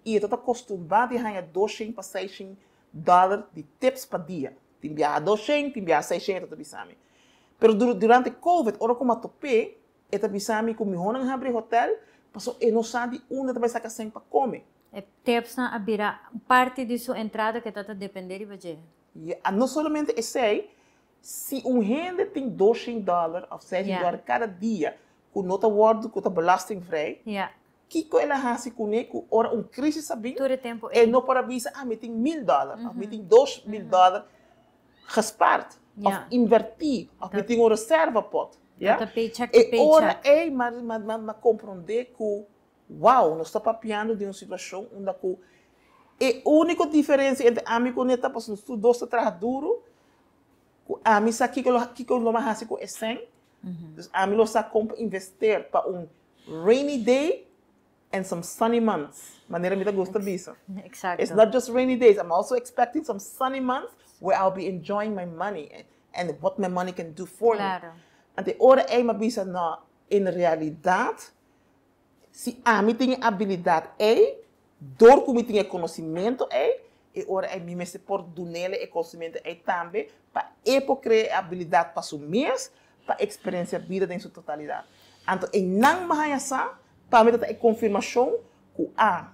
e ele tá acostumado a ganhar $200 para $600 de tips para dia. Tem viajar 200, tem viajar 600 tá bisami. Pero durante COVID, hora como eu topei, ele bisami com meu nang abrir hotel, passou e não sabe onde vai sacar sem para comer. Tips na abira parte de sua entrada que tá depender de você. Não somente esse, se gente tem $200 ou $600 cada dia, que não está worden, que está belastingvrij, que ela faz com ele, que ora crise sabia, e não para avisar, me tem $1,000, ou me tem $2,000 gespaard, of invertir, of me tem reserva pot. E ora mas compreender que, uau, nós estamos papiando de uma situação onde a única diferença entre a mim e a porque nós dois trabalhamos duro, a mim sabe que eu não faço com esse, então a mim sabe como investir para rainy day and some sunny months. Maneira me gosta disso. Exactly. It's not just rainy days. I'm also expecting some sunny months where I'll be enjoying my money and what my money can do for me. En de ora é uma bisa na in realidade, se a mim tem habilidade door que eu tenho conhecimento e ora é mim se por donele e conhecimento também para criar habilidade para mês para experiência vida em sua totalidade. Então, não mais para mim é confirmação que a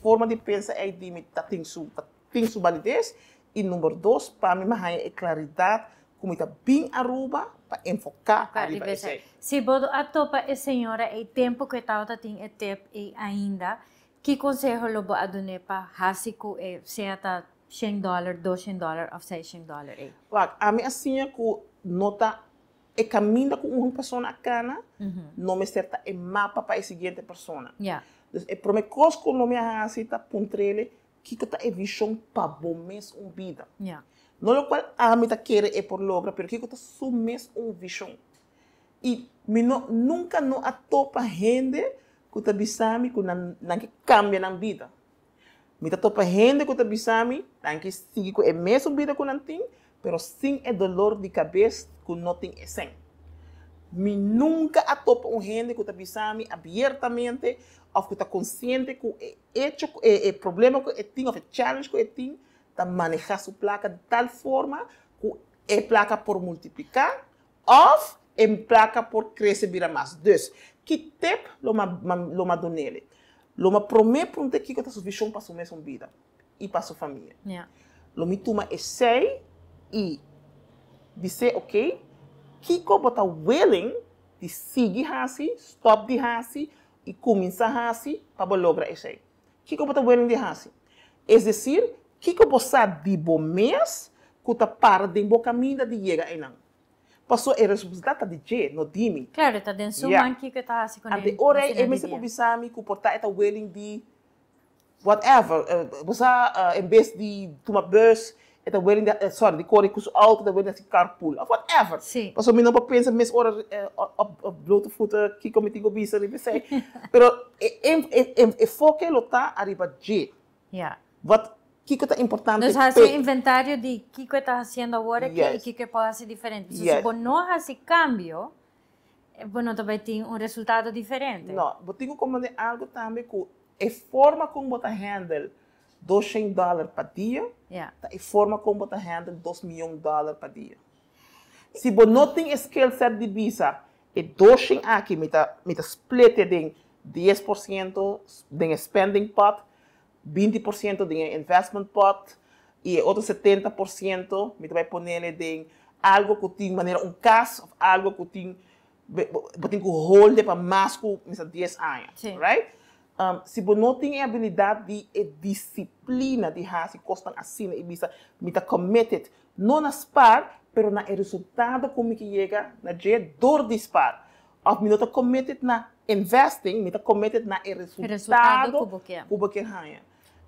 forma de pensar de mim tem sua validez e número 2 para mim é claridade como está bem Aruba para enfocar a vida. Se você atopa a senhora e tempo que estava tem etep e ainda que consejo lo ba adune pa hasiko seata $100, $200 ou $600 Wag, a mim assim que nota caminho com uma pessoa cana, não me certa mapa para a seguinte pessoa. Yeah. Dus para me cosco não me hasita puntrele que tá visão para bom mês vida. Yeah. No lo qual a mim tá querer por logra, pero que tá sumes visão. E nunca no atopa gente que tá bisami que não cambia na vida. Me tá topa gente que tá bisami, que sigue com a mesma vida que não tem, pero sem o dolor de cabeça que não tem esse. Me nunca atopa gente que tá bisami abertamente, ou que tá consciente que o problema que tem, ou o challenge que tem, tá manejar sua placa de tal forma que a placa por multiplicar, ou a placa por crescer vira mais. Dus, que tempo lo ma donele. Lo ma promet para que está suficiente para sua mesma vida e para sua família. Yeah. Lo me toma essay e dizer, ok, que está willing de seguir assim, stop de assim e começar assim para lograr essay. Que está willing de assim. É decir, que você de bom mês que está para de bom caminho de chegar aí não. Passou a responsabilidade de Jay, no Dimi. Claro, está dentro do manque que está assim com ele. Ante ora é mesmo para bisami que portar está willing de whatever. Você em vez de tomar bus, está willing de de correr com o auto, está willing de carpool, whatever. Sim. Passou me não para pensar mesmo ora op blote voeten que como tenho bisa ali sei. Pero foco lo tá arriba Jay. Yeah. What que está importante. Nós fazemos inventário de o que está fazendo agora e o que pode ser diferente. Se você não faz cambio, você também tem resultado diferente. Não, você tem que compreender algo também que a forma como você handle $200 para dia, a forma como você handle $2 milhões para dia. Se você não tem skill set de visa, e $200 aqui, me split em 10% de spending pot, 20% de investment pot e outro 70% me vai poner em algo que tem maneira cash, algo que tem que hold para mais que 10 anos, sim. Right? Se você não tem a habilidade de disciplina de fazer coisas assim e bisa me committed, não nas par pero na resultado como que chega na je door dispar. Of me not committed na investing, me not committed na resultado como que ganha.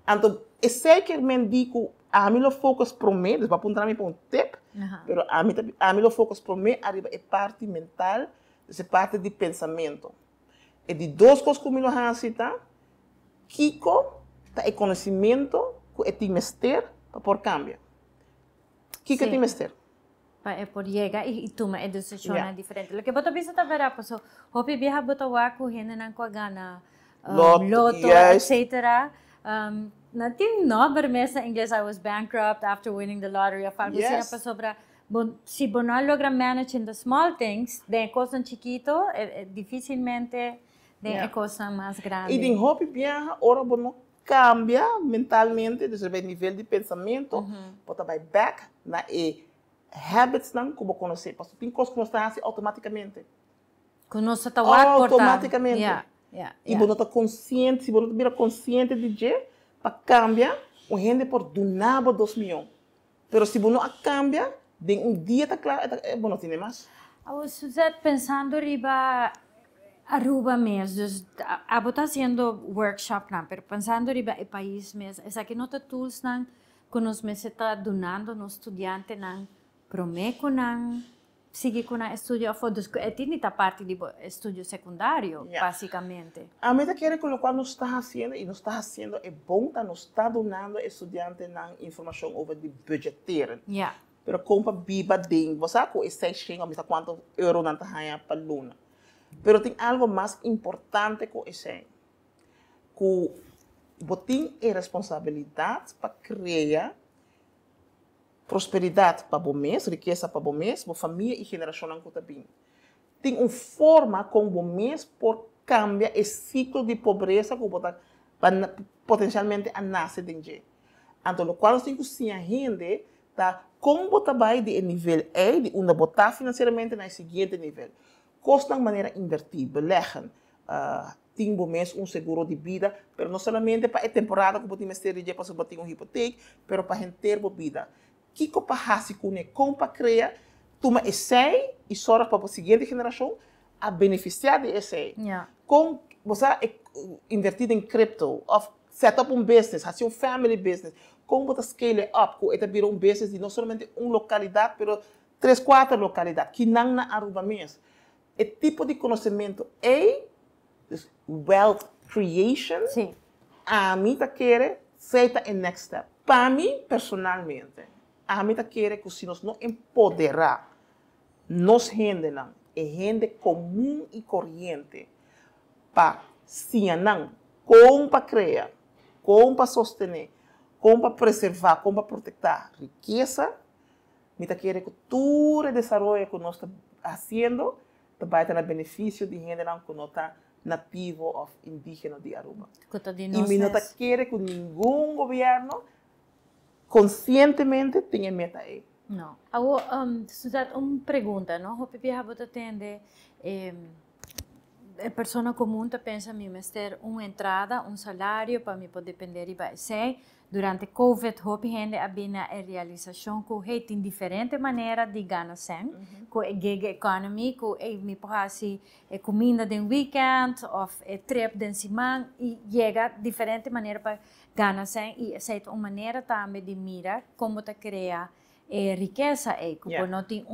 Então, é zeker men digo, a mim lo focus pro me, dus apontar me para um tip, pero a mim lo focus pro me arriba é parte mental, é parte de pensamento. E de duas coisas que me lo cita, Kiko, tá é conhecimento que é te mester para por cambio. Kiko te mester. Para por llegar y tomar decisiones diferentes. Lo que vos también está verá, pues, hopi viaja bota waku, gente nan ko gana, loto, etc. Nothing no, pero me sa English, I was bankrupt after winning the lottery. Algo yes. Pa sobra, si vos no logra manage in the small things, de cosas chiquito, difícilmente de cosas más grandes. Y de hopi viaja, ahora vos no cambia mentalmente, desde el nivel de pensamiento, bota vai back na habits não como conhecer, porque tem coisas que nós estamos automaticamente. Conosco está automaticamente. E você está consciente, se você está consciente de que para cambiar, o gente por donar 2 milhões. Mas se você não cambia, de dia está claro, você não tem mais. Eu estou pensando riba Aruba mesmo, eu estou fazendo workshop não, mas pensando riba o país mesmo, essa que não está tools não, que nós está donando nos estudantes não. Prome ko nang sige ko na estudio afodos ko etinita parte de estudio secundario basicamente. A meta quiere con lo cual nos está haciendo y nos está haciendo es bom nos está donando estudiantes na información over de budgeteren. Pero compa biba ding, você sabe que esse chega a quanto euro não tá ganhando para luna. Pero tem algo mais importante que esse, que botin é responsabilidade para criar prosperidade para o mês, riqueza para o mês, para a família e geração que também. Tem uma forma como o mês por cambiar esse ciclo de pobreza que potencialmente a nasce dentro. Então, o qual tem que se a gente tá como botar vai de nível A, de onde botar financeiramente na seguinte nível. Custa de maneira invertida, beleggen. Tem o mês seguro de vida, mas não somente para a temporada que você tem que para bater uma hipoteca, mas para ter a vida. Kiko pa hasi kune com para criar toma esse e só para a seguinte geração a beneficiar de esse. Com você invertir em cripto, ou set up business, fazer family business, como você scale up, com esta virou business de não somente localidade, mas 3, 4 localidades que não na Aruba mesmo. O tipo de conhecimento é wealth creation. Sim. A mim tá querer feita em next step. Para mim personalmente a mim quer que se nós não empoderar nos gente não é gente comum e corrente para se não como para criar, como para sostener, como para preservar, como para proteger riqueza, me quer que todo o desenvolvimento que nós estamos fazendo vai ter benefício de gente não que não está nativo ou indígena de Aruba. E me não quer que nenhum governo conscientemente tenha meta aí. Não. Agora, uma pergunta, não? O Pepe Habot atende a pessoa comum pensa que me ter uma entrada, um salário para me poder depender de você. Durante Covid, hope gente abina a realização que tem diferente maneira de ganhar sem, com a gig economy, com me pode comida de weekend ou trip de semana e chega diferente maneira para ganhar sem e essa é uma maneira também de mirar como te cria riqueza aí, como não tem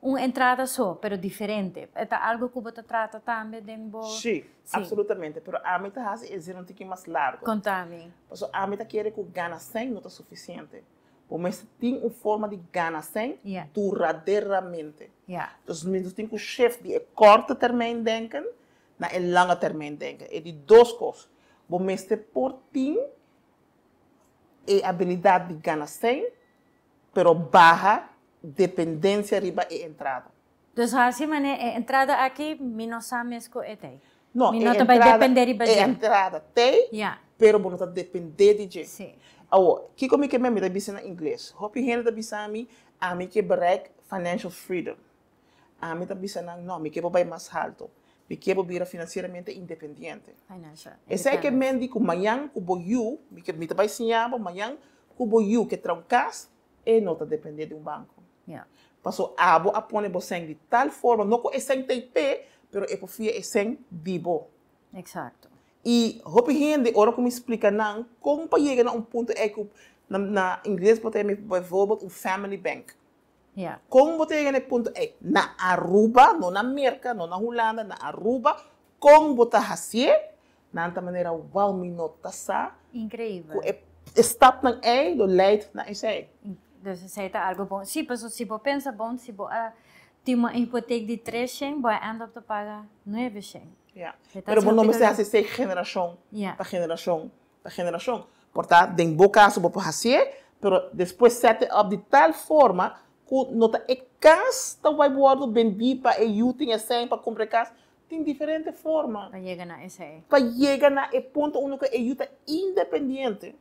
uma entrada só, pero diferente. É algo que você trata também de Sim, absolutamente. Pero a meta é um pouquinho mais largo. Contame. A meta quer que ganha 100 não é suficiente. Mas tem uma forma de ganhar 100 duradeiramente. Então, nós temos que o chefe de curto termino denken na lange termino denken. É de duas coisas. Mas por ti a habilidade de ganhar 100, pero baixa dependência riba e entrada. Então, assim, a entrada aqui, não sabemos que é tem. Não, não vai depender de a entrada tem, pero não está depender de gente. Sim. Agora, que como que me dá na inglês? Hopi gente da bisa a mim que bereik financial freedom. A mim da bisa não, me que vai mais alto. Me que vira financeiramente independente. Financial. Esse é que me diz que amanhã que eu me vai ensinar amanhã que eu que trancas e não está depender de um banco. Paso abo a pone boseng de tal forma, no ko eseng TP, pero e pofia eseng dibo. Exacto. E hopi gente, ora como explica não, como para chegar a ponto é que na inglês pode ter bijvoorbeeld family bank. Como pode chegar a ponto é na Aruba, não na América, não na Holanda, na Aruba, como pode fazer, na outra maneira, uau, minota sa. Incrível. Stap na E, do leidt na E. Dus você está algo bom. Se você pensa bom, se você tem uma hipoteca de 300, vai andar para pagar 900. Pero não precisa ser geração para geração para geração. Portanto, tem bom caso para fazer, pero depois set up de tal forma que nota é casa vai boar bem bipa e utem assim para comprar casa. Tem diferente forma. Para chegar na esse. Para chegar na ponto único é ajuda independente.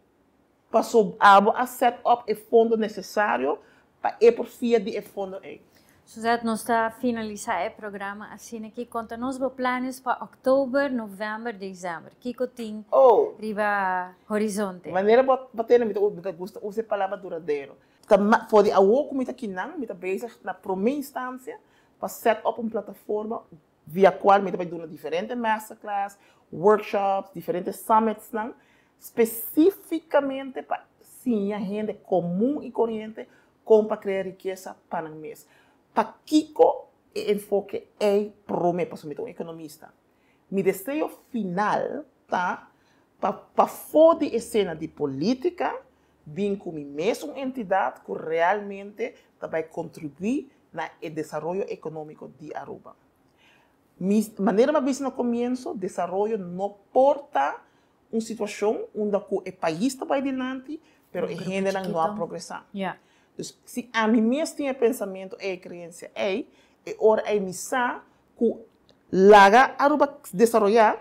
Passou a set up o fundo necessário para por via de fundo é. Suzette, nós está finalizar o programa assim aqui. Conta-nos os planos para outubro, novembro, dezembro. Que tem riba horizonte? Maneira bater na gusta usar a palavra duradouro. For de awo como está aqui não, me está bezig na primeira instância para set up uma plataforma via qual me está fazendo diferentes masterclass, workshops, diferentes summits não, especificamente para sim a gente comum e corrente como para criar riqueza para o mês. Para Kiko, o enfoque é para mim, para um economista. Meu desejo final tá para fora de cena de política, bem com a mesma entidade que realmente vai contribuir no desenvolvimento econômico de Aruba. De maneira mais no começo, desenvolvimento não porta uma situação onde o país está adiante, mas a gente não vai progressar. Então, se a mim mesmo tem pensamento e crença, é hora de missar que laga Aruba desenvolver,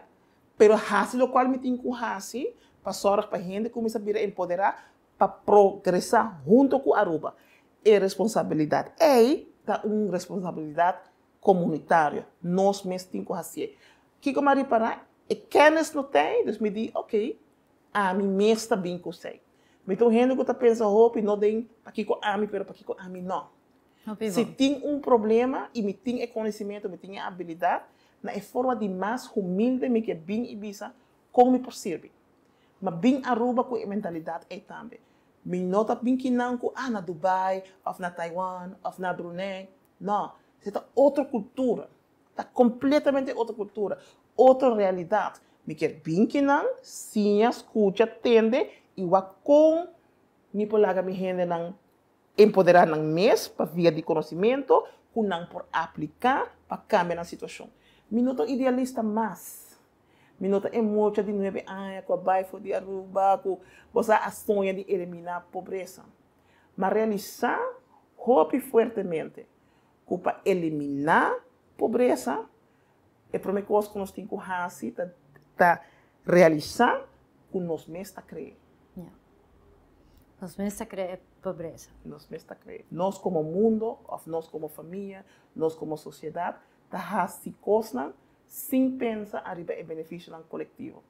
mas assim o qual me tem que fazer para a gente começar a empoderar para progressar junto com Aruba. É responsabilidade. É uma responsabilidade comunitária. Nós mesmos temos que fazer. O que eu me reparar? E kennis não tem, então me diz, ok, a mim mesmo está bem com você. Então, gente que está pensando, hope, não tem para que eu ame, mas para que eu ame, não. Se tem um problema e me tem conhecimento, me tem habilidade, na forma de mais humilde, me que bem e bisa, como me possível. Mas bem Aruba com a mentalidade é também. Me nota bem que não, na Dubai, ou na Taiwan, ou na Brunei. Não, isso é outra cultura. Está completamente outra cultura, outra realidade. Me quer bem que não, sim, escuta, atende, e com me polaga me gente não empoderar não mês para via de conhecimento, que não por aplicar para cambiar a situação. Me nota idealista mais. Me nota emoção de 9 anos, com a bairro de Aruba, com você a sonha de eliminar a pobreza. Mas realizar, hope fortemente, que para eliminar a pobreza, é para mim que nós temos que fazer, realizar, que nós mesmos criamos. Nós mesmos criamos pobreza. Nós mesmos criamos. Nós como mundo, ou nós como família, nós como sociedade, se coisas sem pensar arriba em benefício do coletivo.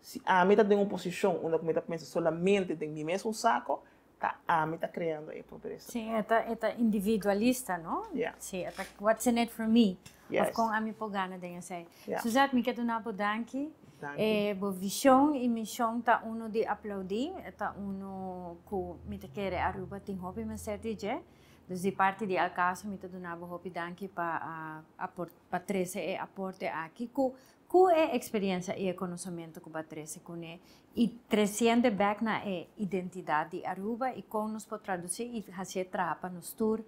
Se a mim está em uma posição onde a pensa solamente em mim mesmo saco, a mim está criando a pobreza. Sim, é individualista, não? Sim, é what's in it for me? Of com a mim pogana denha sei. Suzette, me quero na podanki. Bo visão e missão tá de aplaudir, tá que me quer Aruba tem hobby mas certo je. Dus de parte de Alcaso me donava hobby danke para para trazer aporte aqui com é experiência e conhecimento que trazer com e trazendo back na identidade de Aruba e como nos pode traduzir e fazer trapa nos tour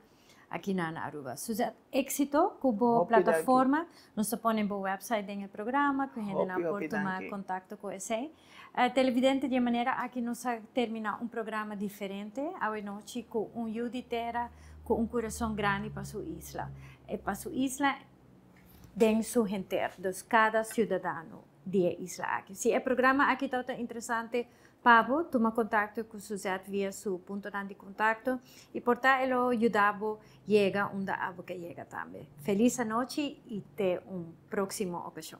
aqui na Aruba. Suzette, éxito com a plataforma, nós põe no website do programa, que a gente não pode tomar contato com esse. Televidente, de maneira aqui nós termina programa diferente, a noite com juditeira, com coração grande para sua isla. E para sua isla, tem sua gente, dus cada cidadão da isla aqui. Se o programa aqui está interessante, Pablo, toma contato com Suzette via seu ponto de contato e portar ele ajudava chega onde a que chega também. Feliz noite e até próxima ocasião.